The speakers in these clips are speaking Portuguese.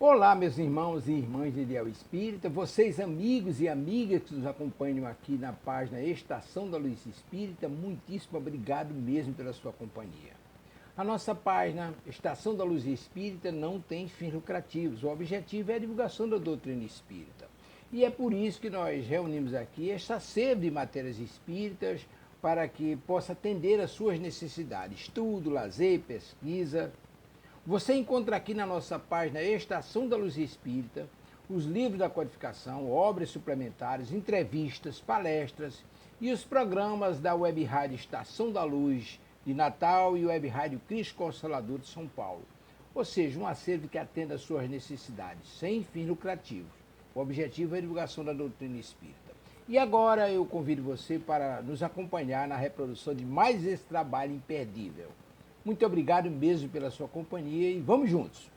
Olá, meus irmãos e irmãs de Ideal Espírita, vocês amigos e amigas que nos acompanham aqui na página Estação da Luz Espírita, muitíssimo obrigado mesmo pela sua companhia. A nossa página Estação da Luz Espírita não tem fins lucrativos, o objetivo é a divulgação da doutrina espírita. E é por isso que nós reunimos aqui esta sede de matérias espíritas para que possa atender às suas necessidades, estudo, lazer, pesquisa. Você encontra aqui na nossa página Estação da Luz Espírita os livros da codificação, obras suplementares, entrevistas, palestras e os programas da Web Rádio Estação da Luz de Natal e Web Rádio Cristo Consolador de São Paulo. Ou seja, um acervo que atenda às suas necessidades, sem fins lucrativos. O objetivo é a divulgação da doutrina espírita. E agora eu convido você para nos acompanhar na reprodução de mais esse trabalho imperdível. Muito obrigado mesmo pela sua companhia e vamos juntos.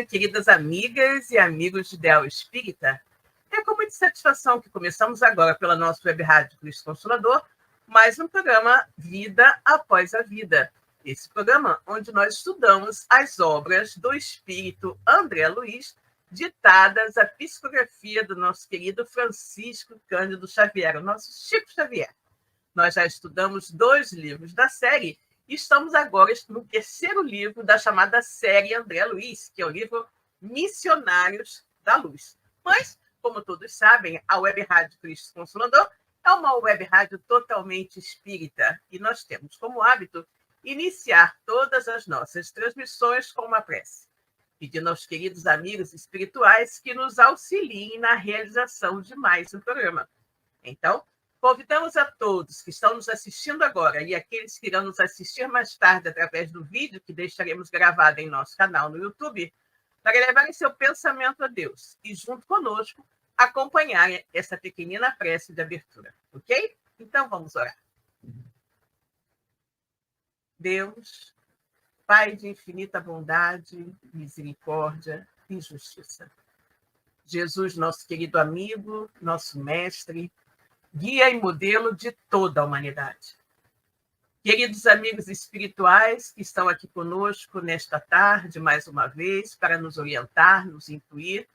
Queridas amigas e amigos de Ideal Espírita, é com muita satisfação que começamos agora pela nossa Web Rádio Cristo Consolador mais um programa Vida Após a Vida. Esse programa onde nós estudamos as obras do espírito André Luiz, ditadas à psicografia do nosso querido Francisco Cândido Xavier, o nosso Chico Xavier. Nós já estudamos 2 livros da série e estamos agora no 3º livro da chamada série André Luiz, que é o livro Missionários da Luz. Mas, como todos sabem, a Web Rádio Cristo Consolador é uma web rádio totalmente espírita e nós temos como hábito iniciar todas as nossas transmissões com uma prece, pedindo aos queridos amigos espirituais que nos auxiliem na realização de mais um programa. Então, convidamos a todos que estão nos assistindo agora e aqueles que irão nos assistir mais tarde através do vídeo que deixaremos gravado em nosso canal no YouTube, para levarem seu pensamento a Deus e, junto conosco, acompanharem essa pequenina prece de abertura. Ok? Então, vamos orar. Deus, Pai de infinita bondade, misericórdia e justiça. Jesus, nosso querido amigo, nosso mestre, guia e modelo de toda a humanidade. Queridos amigos espirituais que estão aqui conosco nesta tarde, mais uma vez, para nos orientar, nos intuir,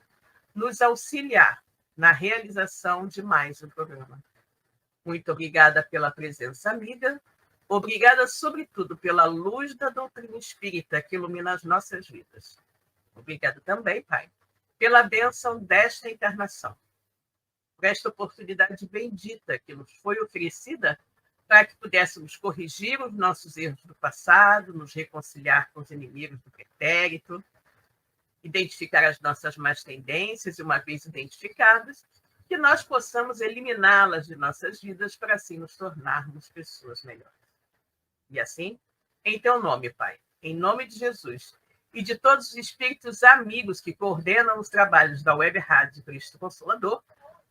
nos auxiliar na realização de mais um programa. Muito obrigada pela presença amiga, obrigada, sobretudo, pela luz da doutrina espírita que ilumina as nossas vidas. Obrigada também, Pai, pela bênção desta encarnação, por esta oportunidade bendita que nos foi oferecida para que pudéssemos corrigir os nossos erros do passado, nos reconciliar com os inimigos do pretérito, identificar as nossas más tendências e, uma vez identificadas, que nós possamos eliminá-las de nossas vidas para assim nos tornarmos pessoas melhores. E assim, em teu nome, Pai, em nome de Jesus e de todos os espíritos amigos que coordenam os trabalhos da Web Rádio Cristo Consolador,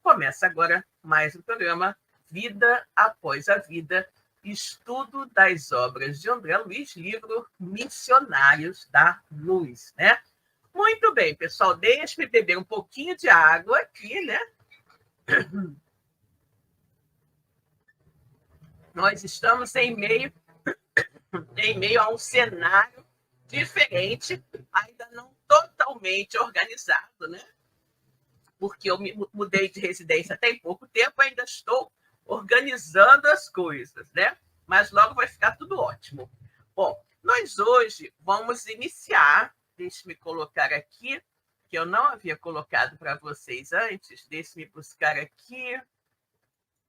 começa agora mais um programa Vida Após a Vida, estudo das obras de André Luiz, livro Missionários da Luz, né? Muito bem, pessoal, deixe-me beber um pouquinho de água aqui, né? Nós estamos em meio a um cenário diferente, ainda não totalmente organizado, né? Porque eu me mudei de residência tem pouco tempo, ainda estou organizando as coisas, né? Mas logo vai ficar tudo ótimo. Bom, nós hoje vamos iniciar, deixe-me colocar aqui, que eu não havia colocado para vocês antes, deixe-me buscar aqui,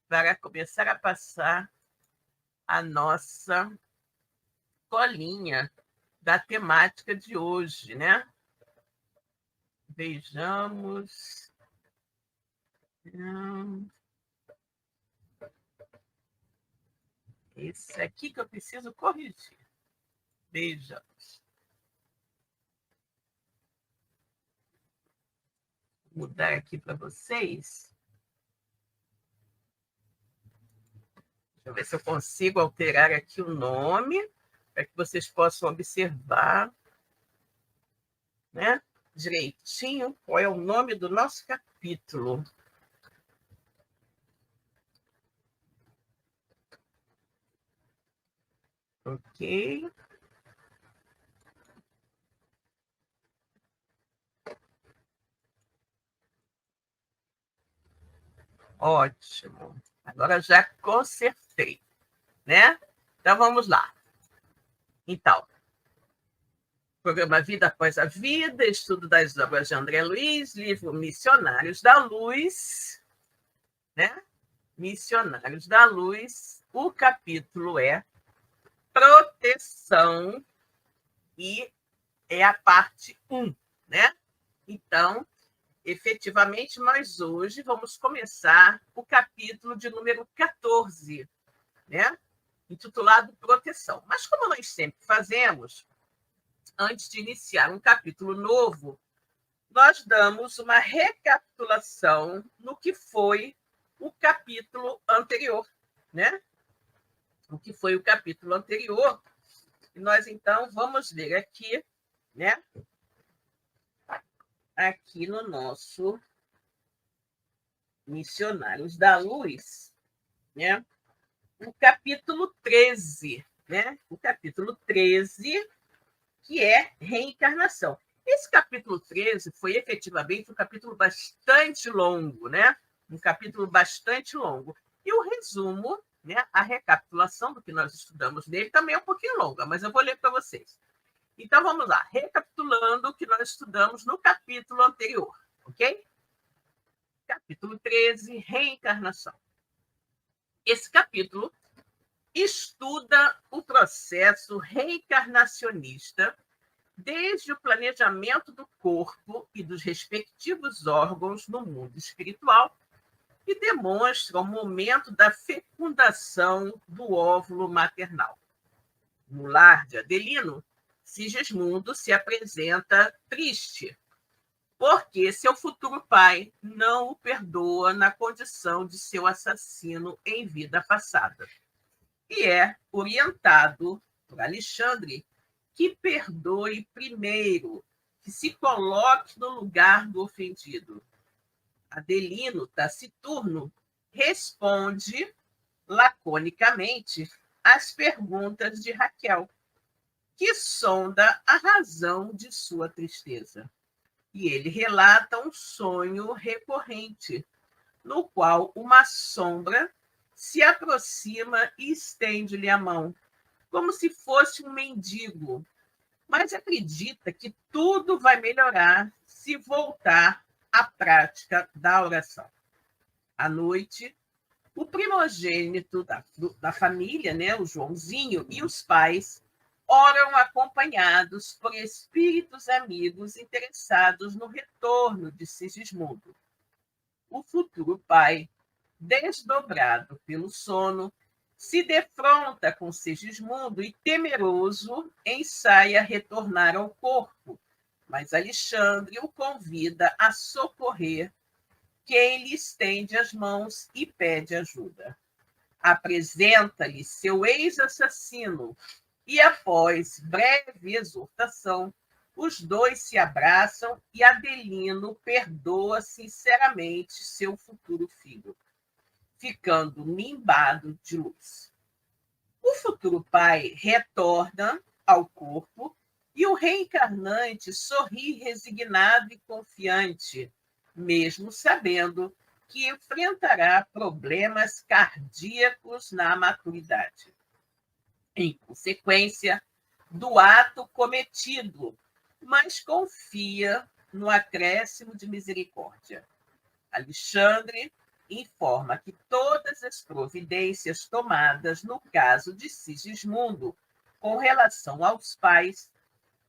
para começar a passar a nossa colinha da temática de hoje, né? Vejamos. Esse aqui que eu preciso corrigir. Vejamos. Vou mudar aqui para vocês. eu ver se eu consigo alterar aqui o nome, para que vocês possam observar, né, direitinho qual é o nome do nosso capítulo. Ok. Ótimo. Agora já consertei, né? Então vamos lá. Então, programa Vida Após a Vida, estudo das obras de André Luiz, livro Missionários da Luz, né? Missionários da Luz, o capítulo é Proteção e é a parte 1, né? Então, efetivamente, nós hoje vamos começar o capítulo de número 14, né? Intitulado Proteção. Mas como nós sempre fazemos, antes de iniciar um capítulo novo, nós damos uma recapitulação no que foi o capítulo anterior, né? O que foi o capítulo anterior. E nós, então, vamos ver aqui, né? Aqui no nosso Missionários da Luz, né? O capítulo 13, né? O capítulo 13, que é reencarnação. Esse capítulo 13 foi efetivamente um capítulo bastante longo, né? Um capítulo bastante longo. E o resumo, né? A recapitulação do que nós estudamos nele também é um pouquinho longa, mas eu vou ler para vocês. Então, vamos lá. Recapitulando o que nós estudamos no capítulo anterior, ok? Capítulo 13, reencarnação. Esse capítulo estuda o processo reencarnacionista desde o planejamento do corpo e dos respectivos órgãos no mundo espiritual e demonstra o momento da fecundação do óvulo maternal. No lar de Adelino, Sigismundo se apresenta triste, porque seu futuro pai não o perdoa na condição de seu assassino em vida passada. E é orientado por Alexandre que perdoe primeiro, que se coloque no lugar do ofendido. Adelino, taciturno, responde laconicamente às perguntas de Raquel, que sonda a razão de sua tristeza. E ele relata um sonho recorrente, no qual uma sombra se aproxima e estende-lhe a mão, como se fosse um mendigo, mas acredita que tudo vai melhorar se voltar à prática da oração. À noite, o primogênito da família, né, o Joãozinho, e os pais oram acompanhados por espíritos amigos interessados no retorno de Sigismundo. O futuro pai, desdobrado pelo sono, se defronta com Sigismundo e, temeroso, ensaia retornar ao corpo, mas Alexandre o convida a socorrer, quem lhe estende as mãos e pede ajuda. Apresenta-lhe seu ex-assassino e, após breve exortação, os dois se abraçam e Adelino perdoa sinceramente seu futuro filho, ficando nimbado de luz. O futuro pai retorna ao corpo e o reencarnante sorri resignado e confiante, mesmo sabendo que enfrentará problemas cardíacos na maturidade. Em consequência do ato cometido, mas confia no acréscimo de misericórdia. Alexandre informa que todas as providências tomadas no caso de Sigismundo com relação aos pais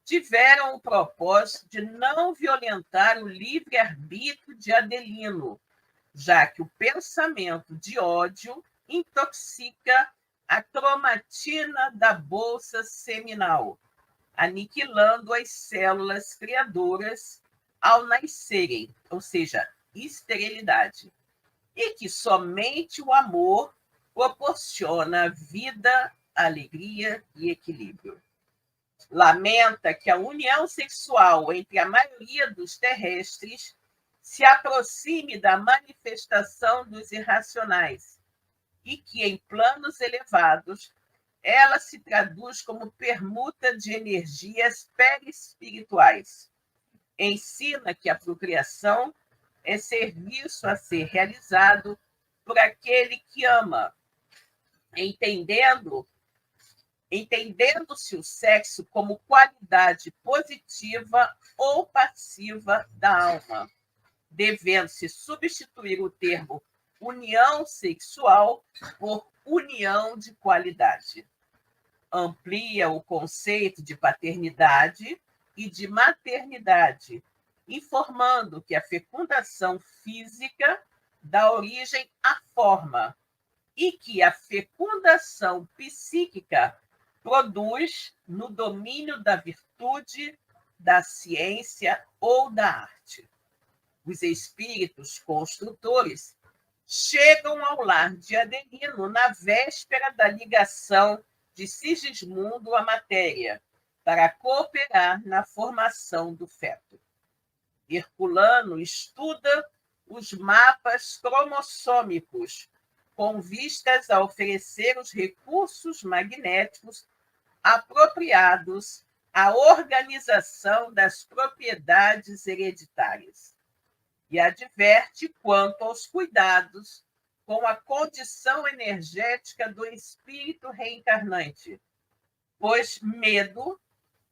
tiveram o propósito de não violentar o livre-arbítrio de Adelino, já que o pensamento de ódio intoxica a cromatina da bolsa seminal, aniquilando as células criadoras ao nascerem, ou seja, esterilidade, e que somente o amor proporciona vida, alegria e equilíbrio. Lamenta que a união sexual entre a maioria dos terrestres se aproxime da manifestação dos irracionais e que, em planos elevados, ela se traduz como permuta de energias perispirituais. Ensina que a procriação é serviço a ser realizado por aquele que ama, entendendo-se o sexo como qualidade positiva ou passiva da alma, devendo-se substituir o termo união sexual por união de qualidade. Amplia o conceito de paternidade e de maternidade, informando que a fecundação física dá origem à forma e que a fecundação psíquica produz no domínio da virtude, da ciência ou da arte. Os espíritos construtores chegam ao lar de Adelino na véspera da ligação de Sigismundo à matéria, para cooperar na formação do feto. Herculano estuda os mapas cromossômicos, com vistas a oferecer os recursos magnéticos apropriados à organização das propriedades hereditárias, e adverte quanto aos cuidados com a condição energética do espírito reencarnante, pois medo,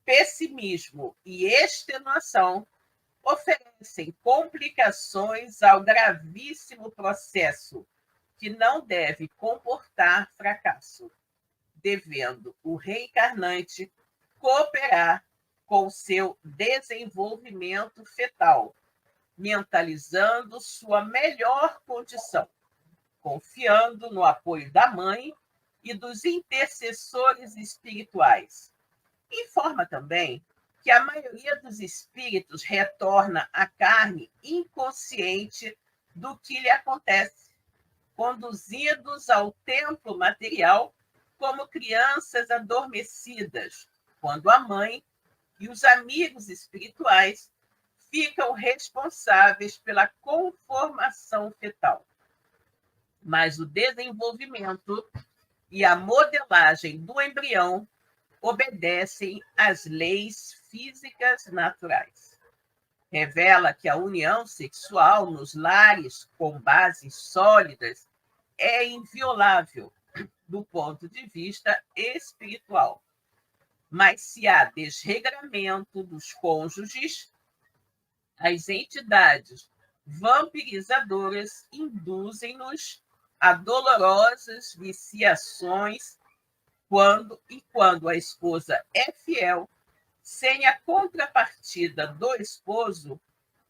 pessimismo e extenuação oferecem complicações ao gravíssimo processo, que não deve comportar fracasso, devendo o reencarnante cooperar com seu desenvolvimento fetal, mentalizando sua melhor condição, confiando no apoio da mãe e dos intercessores espirituais. Informa também que a maioria dos espíritos retorna à carne inconsciente do que lhe acontece, conduzidos ao templo material como crianças adormecidas, quando a mãe e os amigos espirituais ficam responsáveis pela conformação fetal. Mas o desenvolvimento e a modelagem do embrião obedecem às leis físicas naturais. Revela que a união sexual nos lares com bases sólidas é inviolável do ponto de vista espiritual. Mas se há desregramento dos cônjuges, as entidades vampirizadoras induzem-nos a dolorosas viciações quando a esposa é fiel, sem a contrapartida do esposo,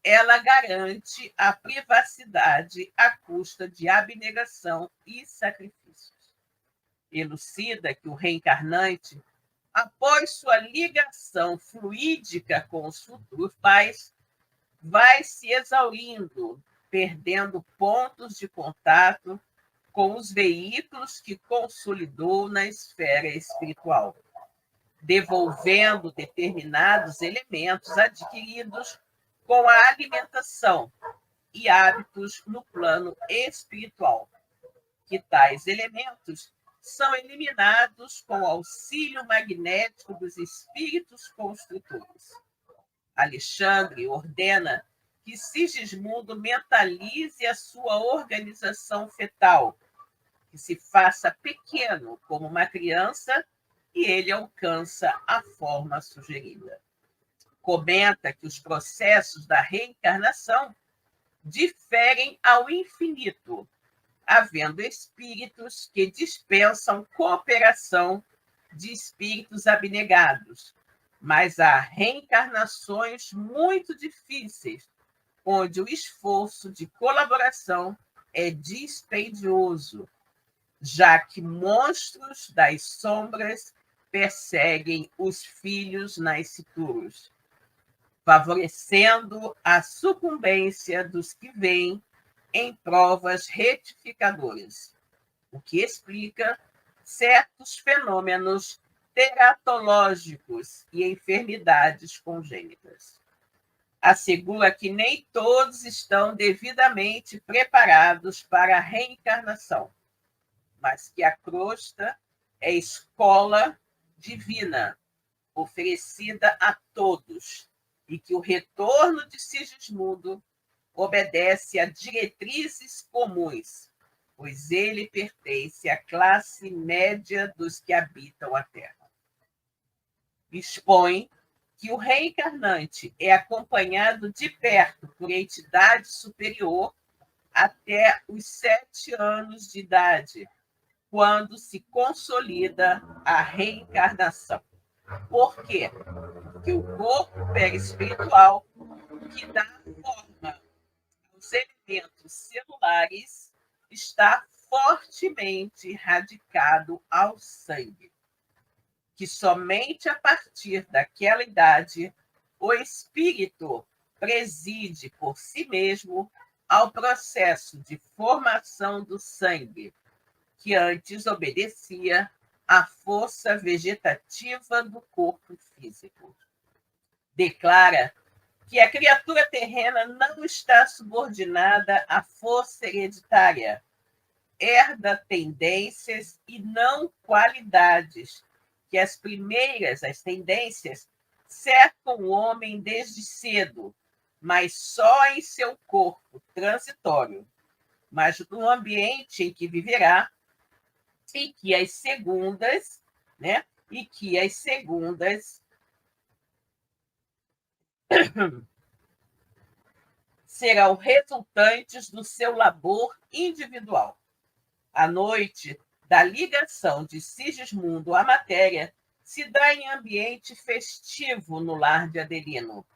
ela garante a privacidade à custa de abnegação e sacrifícios. Elucida que o reencarnante, após sua ligação fluídica com os futuros pais, vai se exaurindo, perdendo pontos de contato com os veículos que consolidou na esfera espiritual, devolvendo determinados elementos adquiridos com a alimentação e hábitos no plano espiritual, que tais elementos são eliminados com o auxílio magnético dos espíritos construtores. Alexandre ordena que Sigismundo mentalize a sua organização fetal, que se faça pequeno como uma criança e ele alcança a forma sugerida. Comenta que os processos da reencarnação diferem ao infinito, havendo espíritos que dispensam cooperação de espíritos abnegados, mas há reencarnações muito difíceis, onde o esforço de colaboração é dispendioso, já que monstros das sombras perseguem os filhos nascituros, favorecendo a sucumbência dos que vêm em provas retificadoras. o que explica certos fenômenos teratológicos e enfermidades congênitas. Assegura que nem todos estão devidamente preparados para a reencarnação, mas que a crosta é escola divina, oferecida a todos, e que o retorno de Sigismundo obedece a diretrizes comuns, pois ele pertence à classe média dos que habitam a Terra. Expõe que o reencarnante é acompanhado de perto por entidade superior até os 7 anos de idade, quando se consolida a reencarnação. Por quê? Porque o corpo perispiritual, que dá forma aos elementos celulares, está fortemente radicado ao sangue, que somente a partir daquela idade o espírito preside por si mesmo ao processo de formação do sangue, que antes obedecia à força vegetativa do corpo físico. Declara que a criatura terrena não está subordinada à força hereditária, herda tendências e não qualidades, que as tendências, cercam o homem desde cedo, mas só em seu corpo transitório, mas no ambiente em que viverá, e que as segundas, serão resultantes do seu labor individual. A noite da ligação de Sigismundo à matéria se dá em ambiente festivo no lar de Adelino,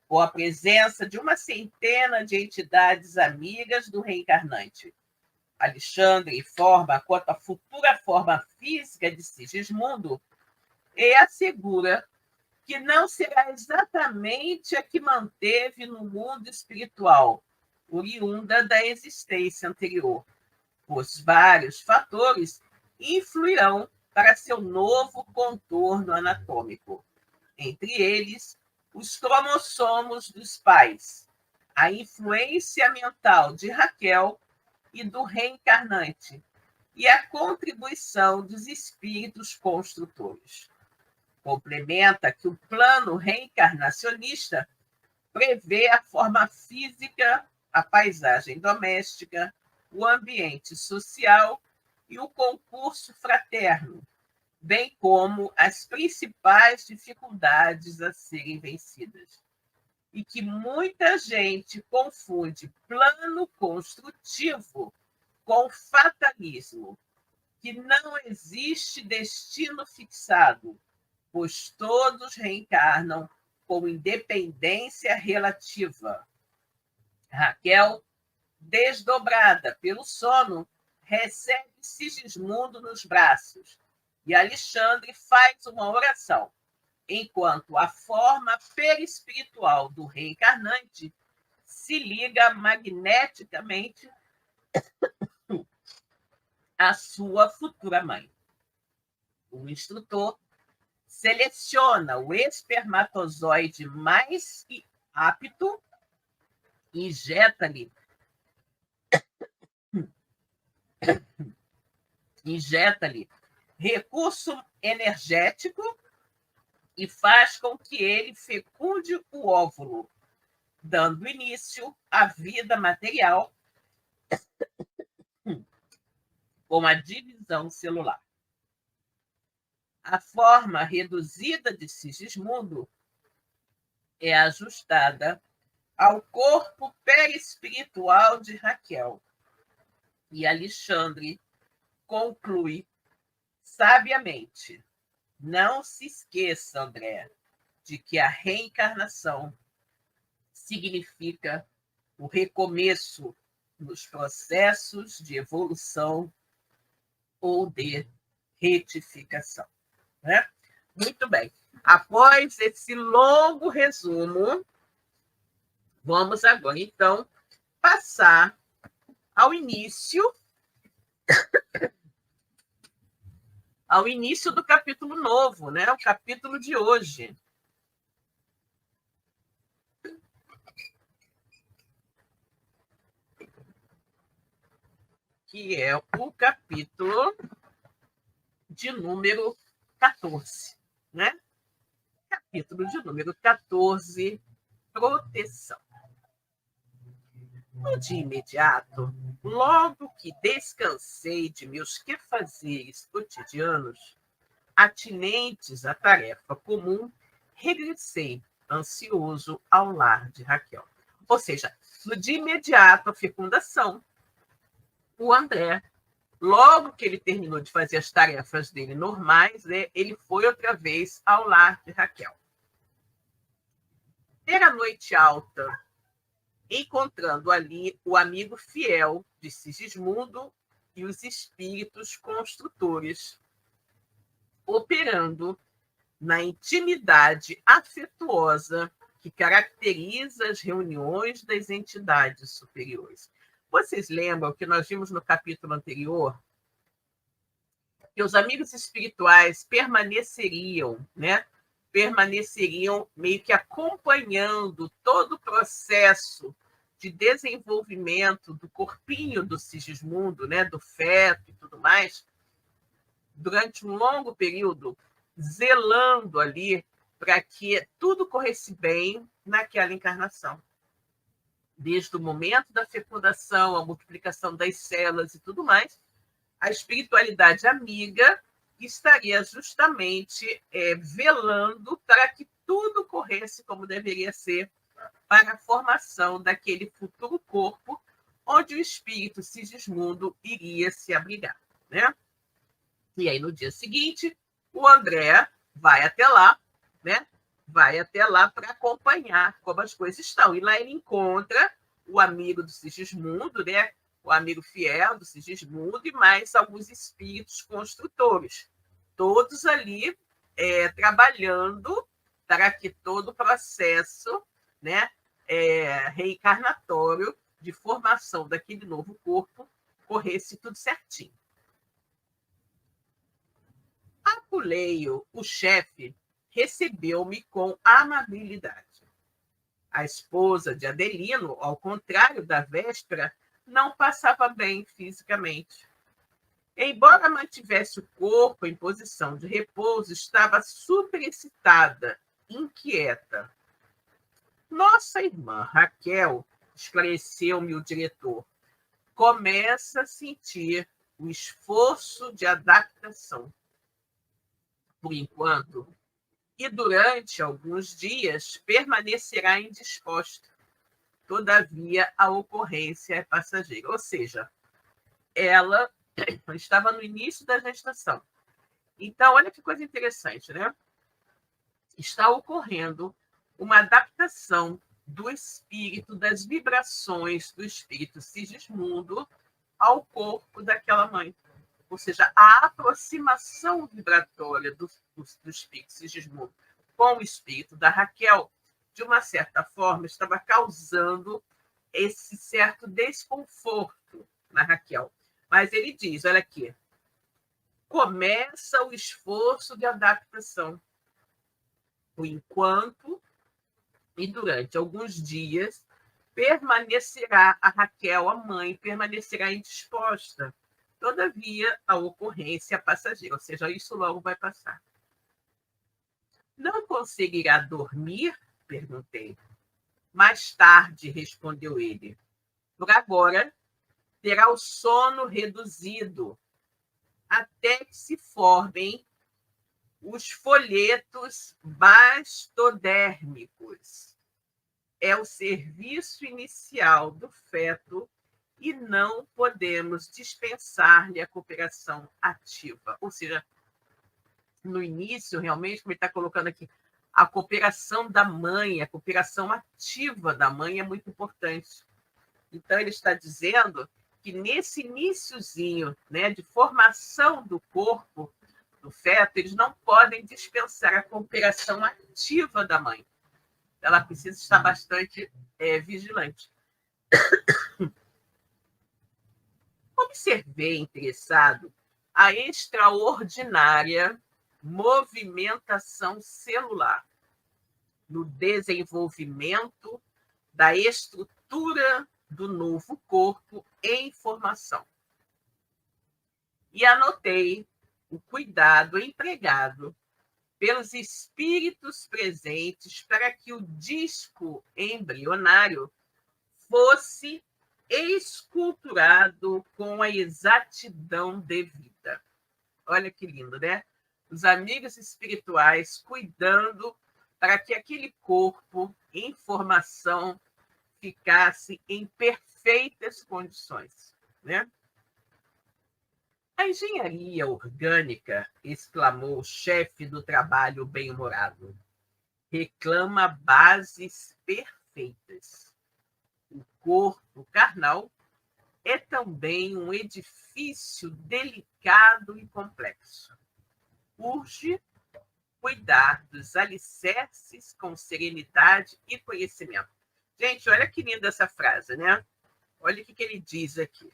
com a presença de uma centena de entidades amigas do reencarnante. Alexandre informa quanto à futura forma física de Sigismundo e assegura que não será exatamente a que manteve no mundo espiritual, oriunda da existência anterior, pois vários fatores influirão para seu novo contorno anatômico. Entre eles, os cromossomos dos pais, a influência mental de Raquel e do reencarnante, e a contribuição dos espíritos construtores. Complementa que o plano reencarnacionista prevê a forma física, a paisagem doméstica, o ambiente social e o concurso fraterno, bem como as principais dificuldades a serem vencidas. E que muita gente confunde plano construtivo com fatalismo, que não existe destino fixado, pois todos reencarnam com independência relativa. Raquel, desdobrada pelo sono, recebe Sigismundo nos braços e Alexandre faz uma oração, enquanto a forma perispiritual do reencarnante se liga magneticamente à sua futura mãe. O instrutor seleciona o espermatozoide mais apto e injeta-lhe recurso energético e faz com que ele fecunde o óvulo, dando início à vida material com a divisão celular. A forma reduzida de Sigismundo é ajustada ao corpo perispiritual de Raquel. E Alexandre conclui sabiamente: não se esqueça, André, de que a reencarnação significa o recomeço nos processos de evolução ou de retificação. Né? Muito bem. Após esse longo resumo, vamos agora, então, passar ao início ao início do capítulo novo, né? O capítulo de hoje. Que é o capítulo de número 14, né? Capítulo de número 14, proteção. No dia imediato, logo que descansei de meus quefazeres cotidianos, atinentes à tarefa comum, regressei ansioso ao lar de Raquel. Ou seja, no dia imediato à fecundação, o André, logo que ele terminou de fazer as tarefas dele normais, né, ele foi outra vez ao lar de Raquel. Era noite alta, encontrando ali o amigo fiel de Sigismundo e os espíritos construtores, operando na intimidade afetuosa que caracteriza as reuniões das entidades superiores. Vocês lembram que nós vimos no capítulo anterior que os amigos espirituais permaneceriam, né? Permaneceriam meio que acompanhando todo o processo de desenvolvimento do corpinho do Sigismundo, né? Do feto e tudo mais, durante um longo período, zelando ali para que tudo corresse bem naquela encarnação. Desde o momento da fecundação, a multiplicação das células e tudo mais, a espiritualidade amiga estaria justamente velando para que tudo corresse como deveria ser para a formação daquele futuro corpo onde o espírito Sigismundo iria se abrigar, né? E aí, no dia seguinte, o André vai até lá, né? Vai até lá para acompanhar como as coisas estão. E lá ele encontra o amigo do Sigismundo, né? O amigo fiel do Sigismundo e mais alguns espíritos construtores. Todos ali trabalhando para que todo o processo, né, reencarnatório de formação daquele novo corpo corresse tudo certinho. Apuleio, o chefe, recebeu-me com amabilidade. A esposa de Adelino, ao contrário da véspera, não passava bem fisicamente. Embora mantivesse o corpo em posição de repouso, estava superexcitada, inquieta. Nossa irmã Raquel, esclareceu-me o diretor, começa a sentir o esforço de adaptação. Por enquanto, e durante alguns dias permanecerá indisposta. Todavia, a ocorrência é passageira. Ou seja, ela estava no início da gestação. Então, olha que coisa interessante, né? Está ocorrendo uma adaptação do espírito, das vibrações do espírito Sigismundo ao corpo daquela mãe. Ou seja, a aproximação vibratória do espírito Sigismundo com o espírito da Raquel, de uma certa forma, estava causando esse certo desconforto na Raquel. Mas ele diz, olha aqui, começa o esforço de adaptação. Por enquanto, e durante alguns dias, permanecerá a Raquel, a mãe, permanecerá indisposta. Todavia, a ocorrência passageira, ou seja, isso logo vai passar. Não conseguirá dormir? Perguntei. Mais tarde, respondeu ele. Por agora, terá o sono reduzido, até que se formem os folhetos mastodérmicos. É o serviço inicial do feto e não podemos dispensar-lhe a cooperação ativa. Ou seja, no início, realmente, como ele está colocando aqui, a cooperação da mãe, a cooperação ativa da mãe é muito importante. Então, ele está dizendo que nesse iniciozinho, né, de formação do corpo do feto, eles não podem dispensar a cooperação ativa da mãe. Ela precisa estar bastante vigilante. Observei interessado a extraordinária movimentação celular no desenvolvimento da estrutura do novo corpo em formação. E anotei o cuidado empregado pelos espíritos presentes para que o disco embrionário fosse esculturado com a exatidão devida. Olha que lindo, né? Os amigos espirituais cuidando para que aquele corpo em formação ficasse em perfeitas condições, né? A engenharia orgânica, exclamou o chefe do trabalho bem-humorado, reclama bases perfeitas. O corpo carnal é também um edifício delicado e complexo. Urge cuidar dos alicerces com serenidade e conhecimento. Gente, olha que linda essa frase, né? Olha o que ele diz aqui.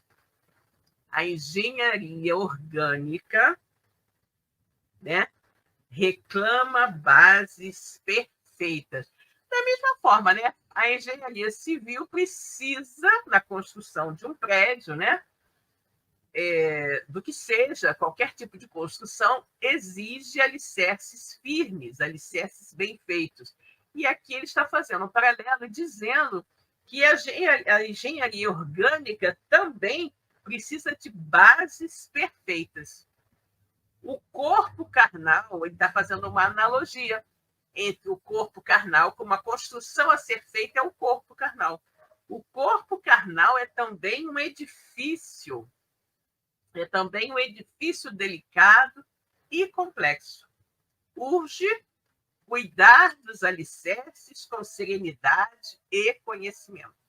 A engenharia orgânica, né, reclama bases perfeitas. Da mesma forma, né, a engenharia civil precisa, na construção de um prédio, né, do que seja, qualquer tipo de construção, exige alicerces firmes, alicerces bem feitos. E aqui ele está fazendo um paralelo dizendo que a engenharia orgânica também precisa de bases perfeitas. O corpo carnal, ele está fazendo uma analogia entre o corpo carnal, como a construção a ser feita é o corpo carnal. O corpo carnal é também um edifício delicado e complexo. Urge cuidar dos alicerces com serenidade e conhecimento.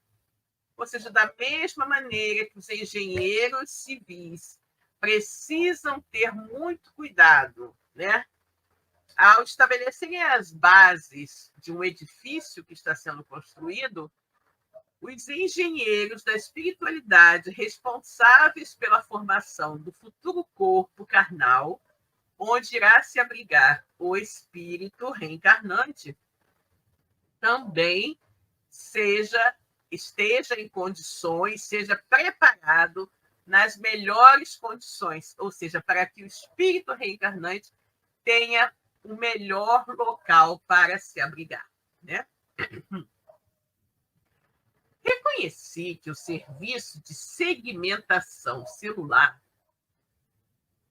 Ou seja, da mesma maneira que os engenheiros civis precisam ter muito cuidado, né, ao estabelecerem as bases de um edifício que está sendo construído, os engenheiros da espiritualidade responsáveis pela formação do futuro corpo carnal, onde irá se abrigar o espírito reencarnante, também esteja em condições, seja preparado nas melhores condições, ou seja, para que o espírito reencarnante tenha o melhor local para se abrigar, né? Reconheci que o serviço de segmentação celular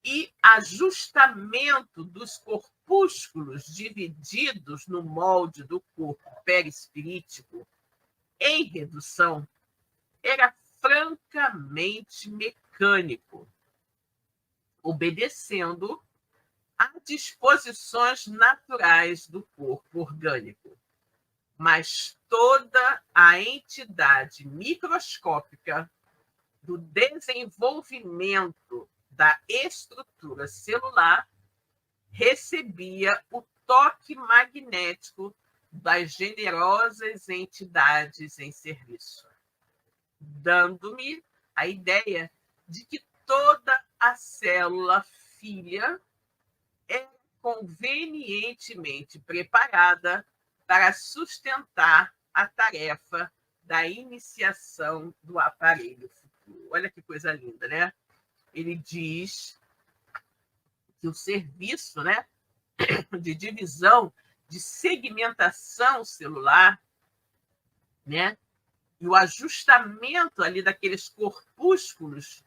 e ajustamento dos corpúsculos divididos no molde do corpo perispirítico em redução era francamente mecânico, obedecendo a disposições naturais do corpo orgânico. Mas toda a entidade microscópica do desenvolvimento da estrutura celular recebia o toque magnético das generosas entidades em serviço, dando-me a ideia de que toda a célula filha é convenientemente preparada para sustentar a tarefa da iniciação do aparelho futuro. Olha que coisa linda, né? Ele diz que o serviço, né, de divisão, de segmentação celular, né, e o ajustamento ali daqueles corpúsculos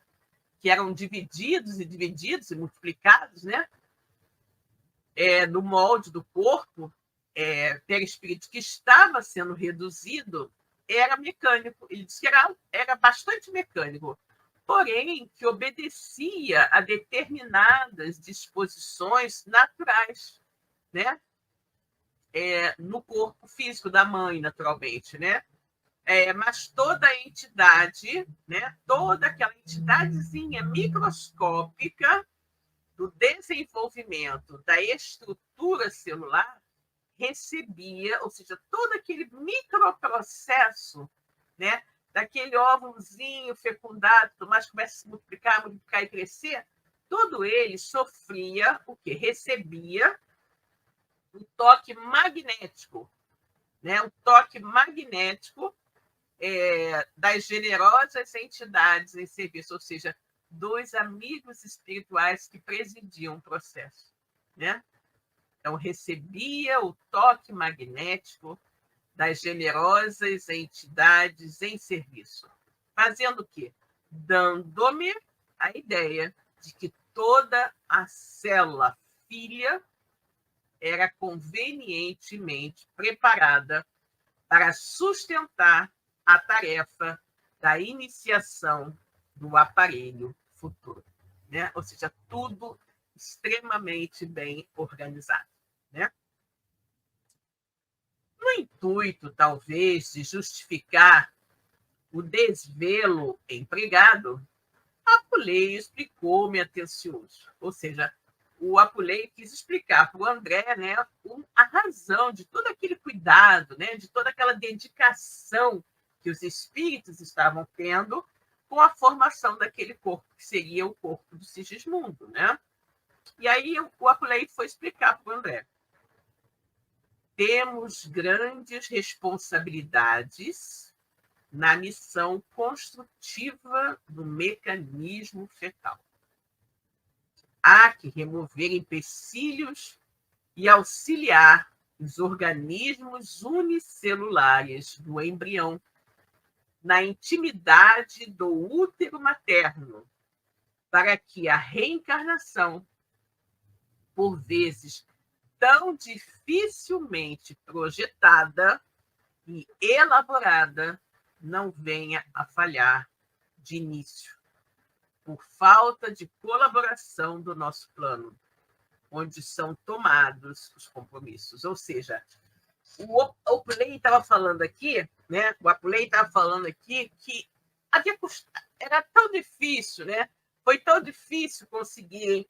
que eram divididos e multiplicados, né, no molde do corpo perispírito que estava sendo reduzido, era mecânico. Ele disse que era bastante mecânico, porém que obedecia a determinadas disposições naturais, né? No corpo físico da mãe, naturalmente, né? Mas toda a entidade, né? Toda aquela entidadezinha microscópica do desenvolvimento da estrutura celular recebia, ou seja, todo aquele microprocesso, né, daquele óvulozinho fecundado, mas começa a se multiplicar e crescer, todo ele sofria o quê? Recebia um toque magnético, né? Um toque magnético das generosas entidades em serviço, ou seja, dos amigos espirituais que presidiam o processo, né? Então, recebia o toque magnético das generosas entidades em serviço. Fazendo o quê? Dando-me a ideia de que toda a célula filha era convenientemente preparada para sustentar a tarefa da iniciação do aparelho futuro, né? Ou seja, tudo extremamente bem organizado, né? No intuito, talvez, de justificar o desvelo empregado, Apuleio explicou-me atencioso. Ou seja, o Apuleio quis explicar para o André, né, a razão de todo aquele cuidado, né, de toda aquela dedicação que os espíritos estavam tendo com a formação daquele corpo, que seria o corpo do Sigismundo, né? E aí o Apuleio foi explicar para o André. Temos grandes responsabilidades na missão construtiva do mecanismo fetal. Há que remover empecilhos e auxiliar os organismos unicelulares do embrião na intimidade do útero materno, para que a reencarnação, por vezes tão dificilmente projetada e elaborada, não venha a falhar de início, por falta de colaboração do nosso plano, onde são tomados os compromissos. Ou seja, o Apuleio estava falando aqui, né? O Apuleio estava falando aqui que era tão difícil, né? Foi tão difícil conseguir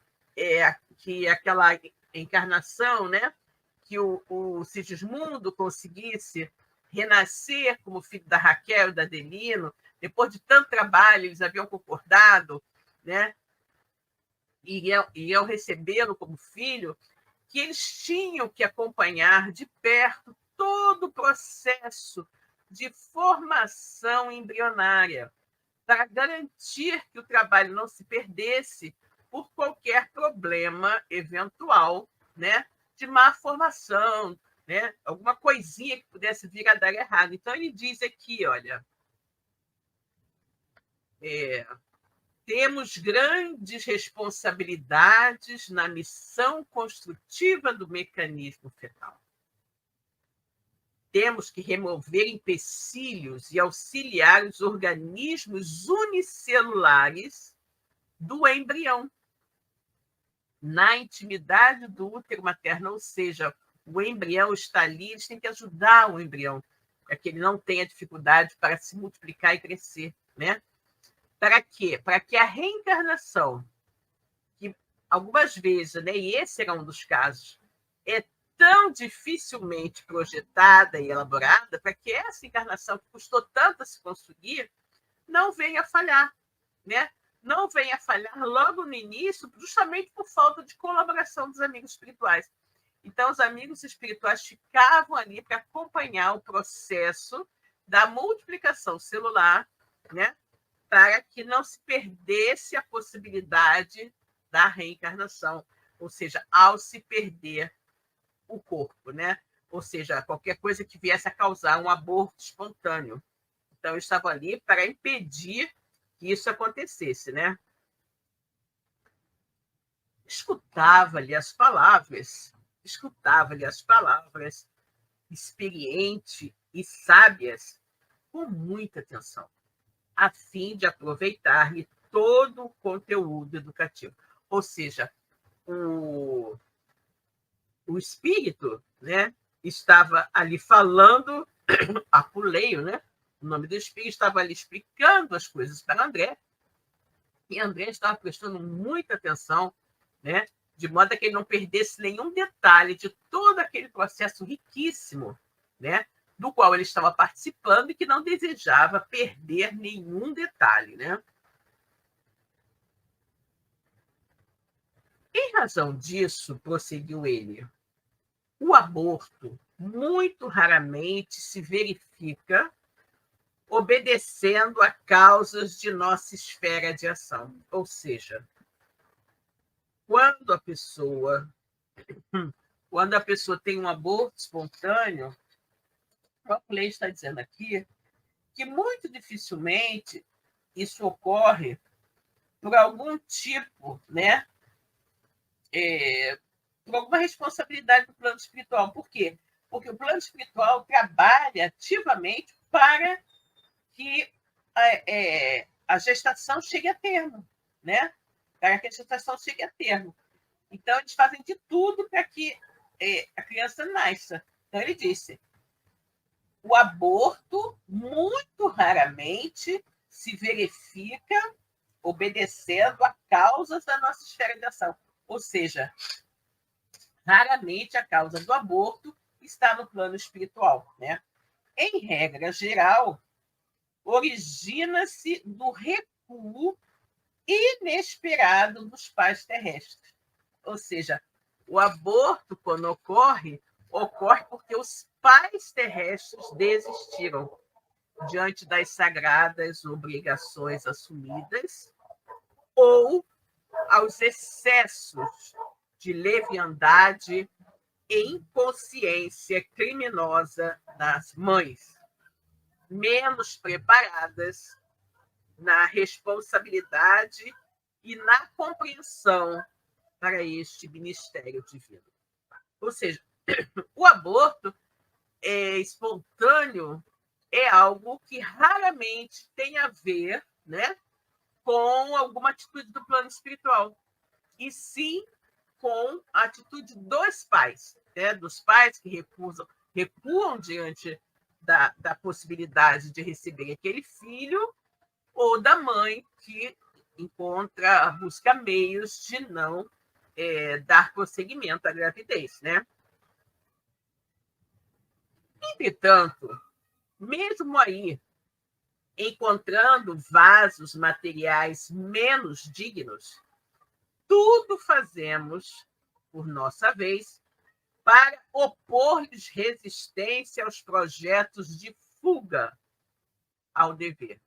que aquela encarnação, né? Que o Sigismundo conseguisse renascer como filho da Raquel e da Adelino, depois de tanto trabalho, eles haviam concordado, né? Iriam recebê-lo como filho, que eles tinham que acompanhar de perto todo o processo de formação embrionária, para garantir que o trabalho não se perdesse por qualquer problema eventual, né, de má formação, né, alguma coisinha que pudesse vir a dar errado. Então, ele diz aqui, olha, temos grandes responsabilidades na missão construtiva do mecanismo fetal. Temos que remover empecilhos e auxiliar os organismos unicelulares do embrião na intimidade do útero materno, ou seja, o embrião está ali, eles têm que ajudar o embrião para que ele não tenha dificuldade para se multiplicar e crescer, né? Para quê? Para que a reencarnação, que algumas vezes, né, e esse era um dos casos, é tão dificilmente projetada e elaborada, para que essa encarnação que custou tanto a se construir não venha a falhar, né? Não venha a falhar logo no início, justamente por falta de colaboração dos amigos espirituais. Então, os amigos espirituais ficavam ali para acompanhar o processo da multiplicação celular, né? Para que não se perdesse a possibilidade da reencarnação, ou seja, ao se perder o corpo, né? Ou seja, qualquer coisa que viesse a causar um aborto espontâneo. Então, eu estava ali para impedir que isso acontecesse, né? Escutava-lhe as palavras, experiente e sábias, com muita atenção, a fim de aproveitar-lhe todo o conteúdo educativo. Ou seja, o espírito, né, estava ali falando, Apuleio, né, o nome do espírito, estava ali explicando as coisas para André, e André estava prestando muita atenção, né, de modo que ele não perdesse nenhum detalhe de todo aquele processo riquíssimo, né, do qual ele estava participando e que não desejava perder nenhum detalhe, né? Em razão disso, prosseguiu ele, o aborto muito raramente se verifica obedecendo a causas de nossa esfera de ação. Ou seja, quando a pessoa tem um aborto espontâneo, o próprio lei está dizendo aqui que muito dificilmente isso ocorre por algum tipo, né, por alguma responsabilidade do plano espiritual. Por quê? Porque o plano espiritual trabalha ativamente para que a gestação chegue a termo, né? Para que a gestação chegue a termo. Então, eles fazem de tudo para que a criança nasça. Então, ele disse, o aborto muito raramente se verifica obedecendo a causas da nossa esfera de ação. Ou seja, raramente a causa do aborto está no plano espiritual, né? Em regra geral, origina-se do recuo inesperado dos pais terrestres. Ou seja, o aborto, quando ocorre porque os pais terrestres desistiram diante das sagradas obrigações assumidas ou aos excessos de leviandade e inconsciência criminosa das mães, menos preparadas na responsabilidade e na compreensão para este ministério divino. Ou seja, o aborto espontâneo é algo que raramente tem a ver, né, com alguma atitude do plano espiritual, e sim com a atitude dos pais, né, dos pais que recuam diante da possibilidade de receber aquele filho, ou da mãe que busca meios de não dar prosseguimento à gravidez, né? Entretanto, mesmo aí, encontrando vasos materiais menos dignos, tudo fazemos, por nossa vez, para opor-lhes resistência aos projetos de fuga ao dever.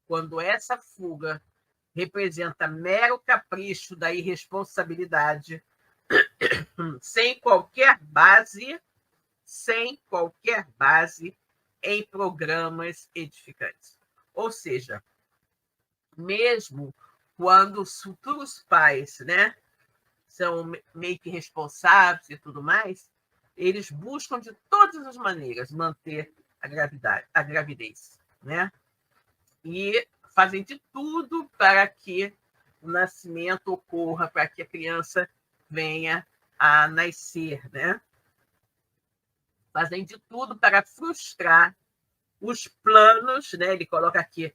Quando essa fuga representa mero capricho da irresponsabilidade, sem qualquer base em programas edificantes. Ou seja, mesmo quando os futuros pais, né, são meio que responsáveis e tudo mais, eles buscam de todas as maneiras manter a gravidez, né? E fazem de tudo para que o nascimento ocorra, para que a criança venha a nascer, né? Fazem de tudo para frustrar os planos, né? Ele coloca aqui,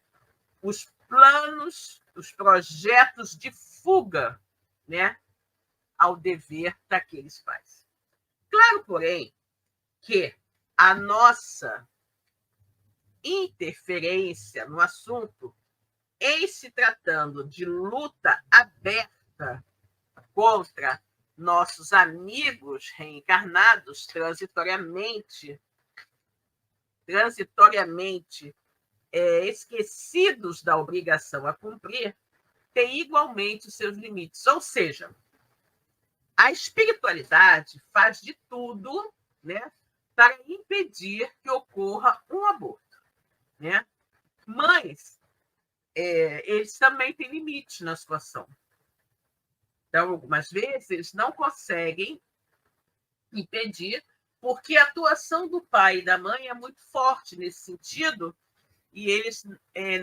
os planos, os projetos de fuga, né, ao dever daqueles pais. Claro, porém, que a nossa interferência no assunto, em se tratando de luta aberta contra nossos amigos reencarnados transitoriamente esquecidos da obrigação a cumprir, tem igualmente os seus limites. Ou seja, a espiritualidade faz de tudo, né, para impedir que ocorra um aborto, né? Mas eles também têm limites na situação. Então, algumas vezes, eles não conseguem impedir, porque a atuação do pai e da mãe é muito forte nesse sentido, e eles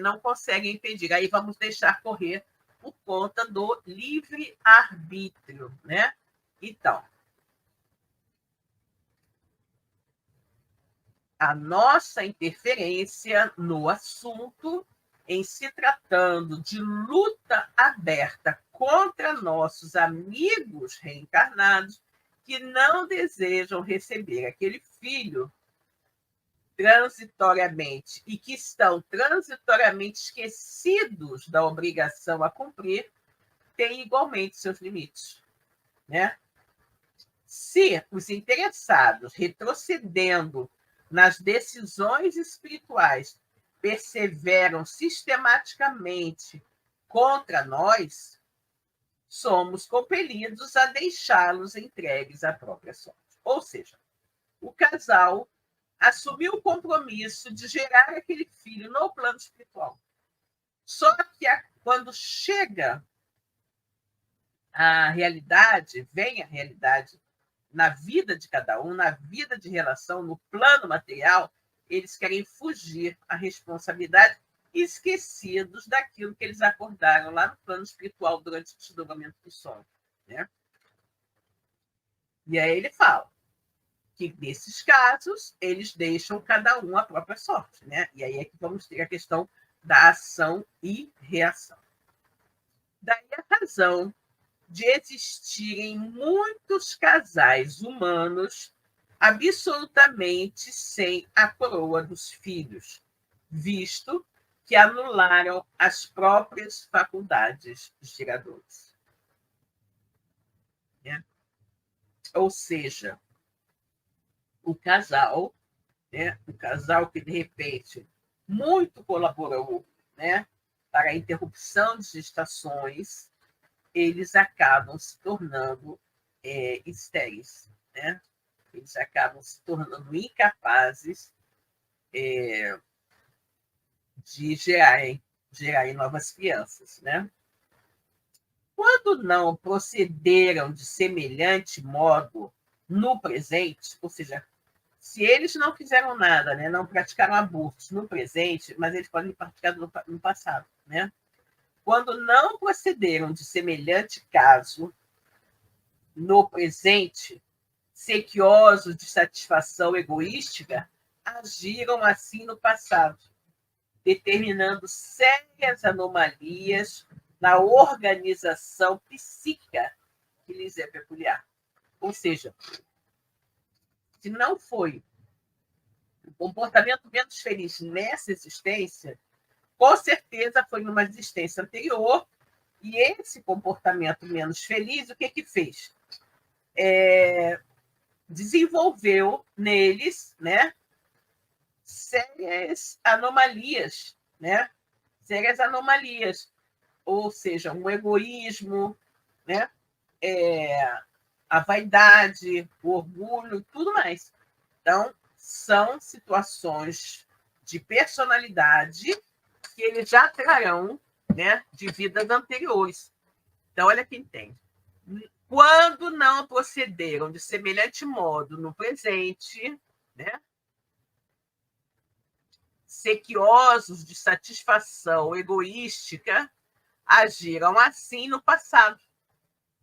não conseguem impedir. Aí vamos deixar correr por conta do livre-arbítrio, né? Então, a nossa interferência no assunto, em se tratando de luta aberta contra nossos amigos reencarnados que não desejam receber aquele filho transitoriamente e que estão transitoriamente esquecidos da obrigação a cumprir, tem igualmente seus limites, né? Se os interessados, retrocedendo nas decisões espirituais, perseveram sistematicamente contra nós, somos compelidos a deixá-los entregues à própria sorte. Ou seja, o casal assumiu o compromisso de gerar aquele filho no plano espiritual. Só que quando chega a realidade, vem a realidade na vida de cada um, na vida de relação, no plano material, eles querem fugir à responsabilidade, esquecidos daquilo que eles acordaram lá no plano espiritual durante o desdobramento do sonho, né? E aí ele fala que, nesses casos, eles deixam cada um a própria sorte, né? E aí é que vamos ter a questão da ação e reação. Daí a razão de existirem muitos casais humanos absolutamente sem a coroa dos filhos, visto que anularam as próprias faculdades geradoras. Né? Ou seja, o casal que, de repente, muito colaborou, né, para a interrupção de gestações, eles acabam se tornando estéreis, né? Eles acabam se tornando incapazes de gerarem novas crianças, né? Quando não procederam de semelhante modo no presente, ou seja, se eles não fizeram nada, né, não praticaram abortos no presente, mas eles podem praticar no passado, né? Quando não procederam de semelhante caso no presente, sequiosos de satisfação egoística, agiram assim no passado, determinando sérias anomalias na organização psíquica que lhes é peculiar. Ou seja, se não foi o comportamento menos feliz nessa existência, com certeza foi numa existência anterior, e esse comportamento menos feliz, o que fez? Desenvolveu neles, né, sérias anomalias, né? Sérias anomalias, ou seja, um egoísmo, né? A vaidade, o orgulho, tudo mais. Então, são situações de personalidade que eles já trarão, né, de vidas anteriores. Então, olha quem tem. Quando não procederam de semelhante modo no presente, né, sequiosos de satisfação egoística, agiram assim no passado,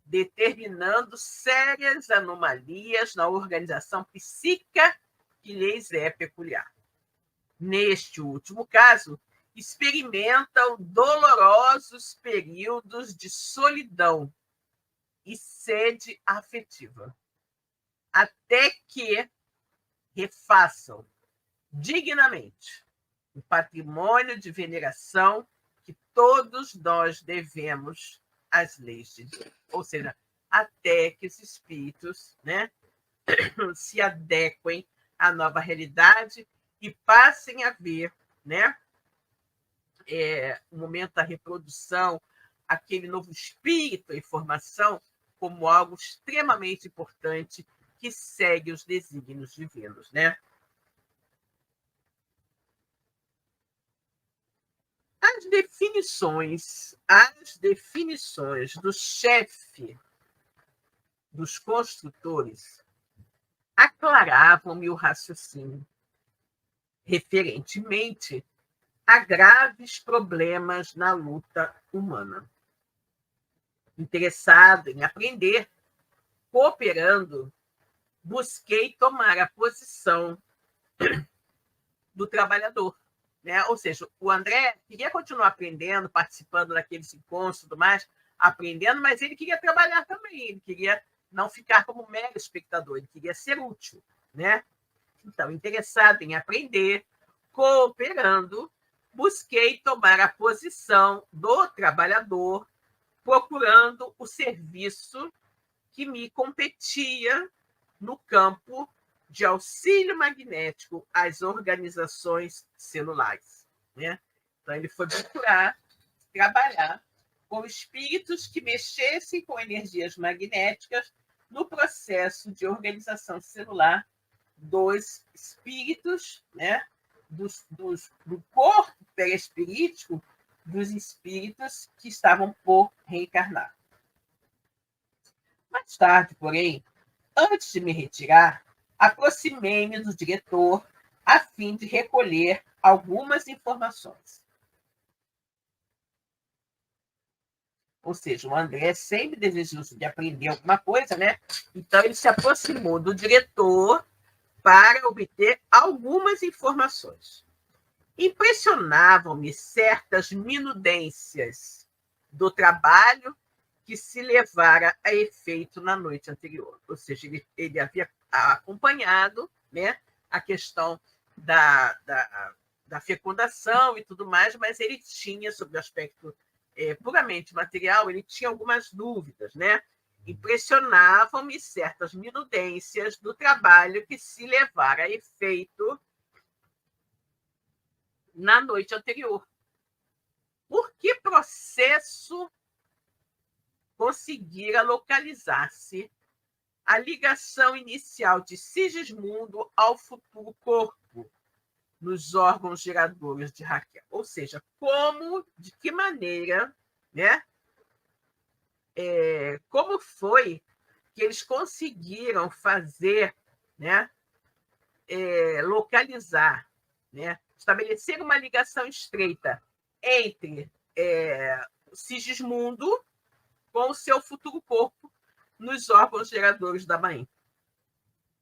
determinando sérias anomalias na organização psíquica que lhes é peculiar. Neste último caso, experimentam dolorosos períodos de solidão e sede afetiva, até que refaçam dignamente o patrimônio de veneração que todos nós devemos às leis de Deus. Ou seja, até que os espíritos, né, se adequem à nova realidade e passem a ver, né, o momento da reprodução, aquele novo espírito em formação, como algo extremamente importante que segue os desígnios divinos, né? As definições do chefe dos construtores aclaravam-me o raciocínio referentemente a graves problemas na luta humana. Interessado em aprender, cooperando, busquei tomar a posição do trabalhador. Né? Ou seja, o André queria continuar aprendendo, participando daqueles encontros e tudo mais, aprendendo, mas ele queria trabalhar também, ele queria não ficar como mero espectador, ele queria ser útil. Né? Então, interessado em aprender, cooperando, busquei tomar a posição do trabalhador, procurando o serviço que me competia no campo de auxílio magnético às organizações celulares, né? Então, ele foi procurar trabalhar com espíritos que mexessem com energias magnéticas no processo de organização celular dos espíritos, né? Do corpo perispirítico dos espíritos que estavam por reencarnar. Mais tarde, porém, antes de me retirar, aproximei-me do diretor a fim de recolher algumas informações. Ou seja, o André sempre desejoso de aprender alguma coisa, né? Então, ele se aproximou do diretor para obter algumas informações. Impressionavam-me certas minudências do trabalho que se levara a efeito na noite anterior. Ou seja, ele havia acompanhado, né, a questão da fecundação e tudo mais, mas ele tinha, sobre o aspecto puramente material, ele tinha algumas dúvidas, né? Impressionavam-me certas minudências do trabalho que se levara a efeito na noite anterior. Por que processo conseguira localizar-se a ligação inicial de Sigismundo ao futuro corpo nos órgãos geradores de Raquel? Ou seja, como, de que maneira, né? Como foi que eles conseguiram fazer, né? Localizar, né? Estabelecer uma ligação estreita entre Sigismundo com o seu futuro corpo nos órgãos geradores da mãe.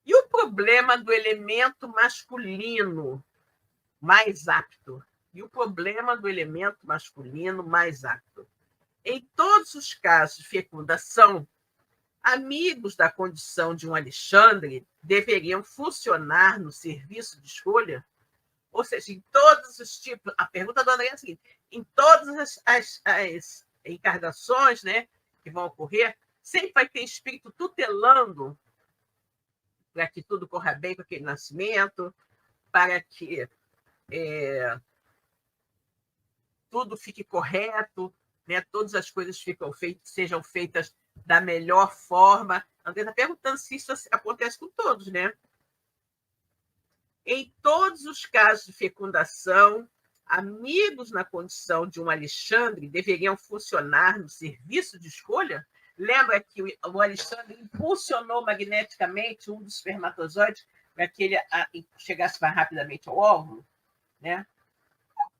E o problema do elemento masculino mais apto? E o problema do elemento masculino mais apto? Em todos os casos de fecundação, amigos da condição de um Alexandre deveriam funcionar no serviço de escolha? Ou seja, em todos os tipos... A pergunta do André é a seguinte: em todas as encarnações, né, que vão ocorrer, sempre vai ter espírito tutelando para que tudo corra bem com aquele nascimento, para que tudo fique correto, né? Todas as coisas sejam feitas da melhor forma. André está perguntando se isso acontece com todos, né? Em todos os casos de fecundação, amigos na condição de um Alexandre deveriam funcionar no serviço de escolha? Lembra que o Alexandre impulsionou magneticamente um dos espermatozoides para que ele chegasse mais rapidamente ao óvulo, né?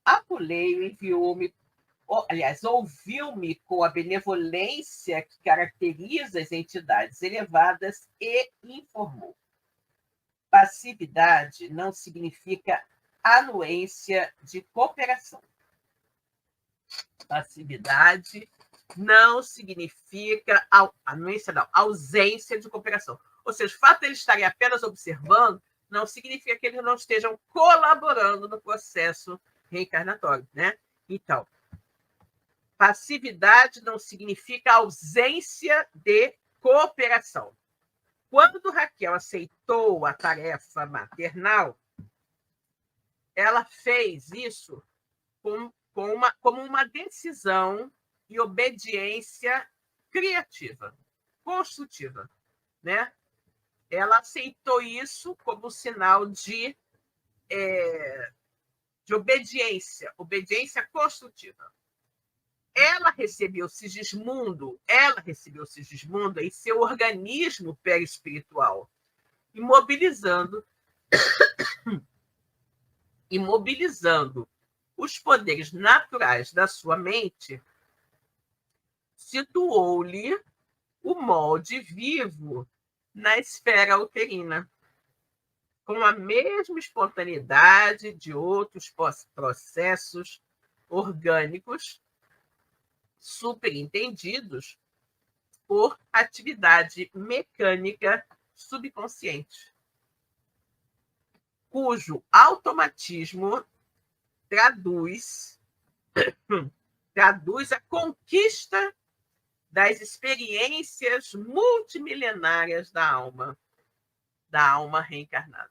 Apuleio enviou-me, aliás, ouviu-me com a benevolência que caracteriza as entidades elevadas e informou: passividade não significa anuência de cooperação. Passividade não significa anuência, não, ausência de cooperação. Ou seja, o fato de eles estarem apenas observando não significa que eles não estejam colaborando no processo reencarnatório, né? Então, passividade não significa ausência de cooperação. Quando Raquel aceitou a tarefa maternal, ela fez isso como uma decisão e obediência criativa, construtiva, né? Ela aceitou isso como sinal de obediência construtiva. Ela recebeu Sigismundo em seu organismo perispiritual, imobilizando os poderes naturais da sua mente, situou-lhe o molde vivo na esfera uterina, com a mesma espontaneidade de outros processos orgânicos superentendidos por atividade mecânica subconsciente, cujo automatismo traduz a conquista das experiências multimilenárias da alma reencarnada.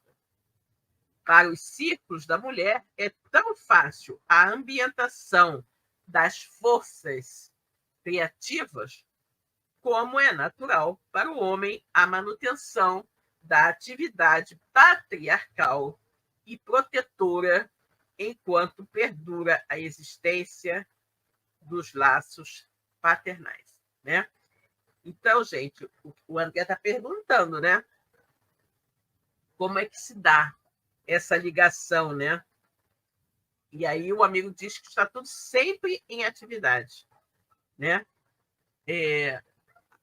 Para os círculos da mulher, é tão fácil a ambientação das forças criativas como é natural para o homem a manutenção da atividade patriarcal e protetora enquanto perdura a existência dos laços paternais, né? Então, gente, o André está perguntando, né? Como é que se dá essa ligação, né? E aí o amigo diz que está tudo sempre em atividade, né?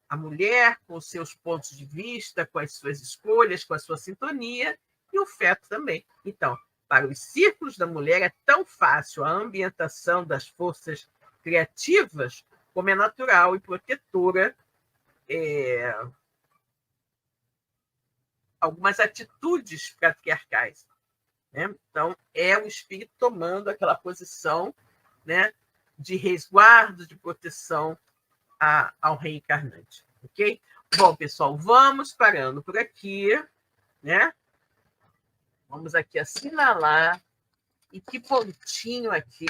A mulher com seus pontos de vista, com as suas escolhas, com a sua sintonia, e o feto também. Então, para os círculos da mulher é tão fácil a ambientação das forças criativas como é natural e protetora algumas atitudes patriarcais, né? Então, é o espírito tomando aquela posição, né, de resguardo, de proteção ao reencarnante, ok? Bom, pessoal, vamos parando por aqui, né? Vamos aqui assinalar em que pontinho aqui,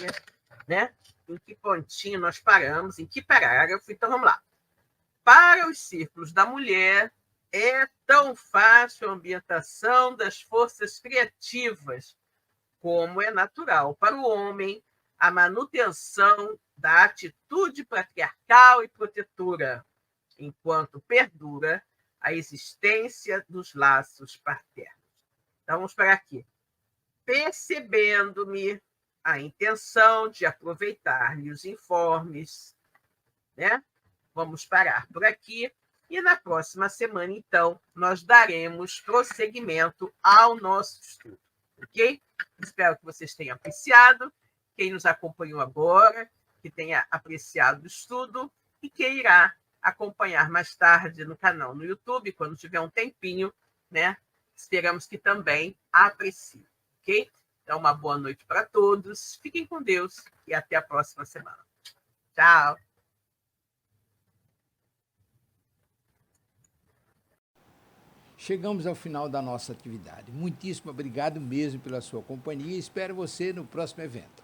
né? Em que pontinho nós paramos, em que parágrafo. Então, vamos lá. Para os círculos da mulher, é tão fácil a ambientação das forças criativas, como é natural para o homem a manutenção da atitude patriarcal e protetora, enquanto perdura a existência dos laços paternos. Então, vamos para aqui. Percebendo-me a intenção de aproveitar-lhe os informes, né? Vamos parar por aqui e na próxima semana, então, nós daremos prosseguimento ao nosso estudo, ok? Espero que vocês tenham apreciado. Quem nos acompanhou agora, que tenha apreciado o estudo e que irá acompanhar mais tarde no canal no YouTube, quando tiver um tempinho, né? Esperamos que também aprecie, ok? Então, uma boa noite para todos. Fiquem com Deus e até a próxima semana. Tchau! Chegamos ao final da nossa atividade. Muitíssimo obrigado mesmo pela sua companhia e espero você no próximo evento.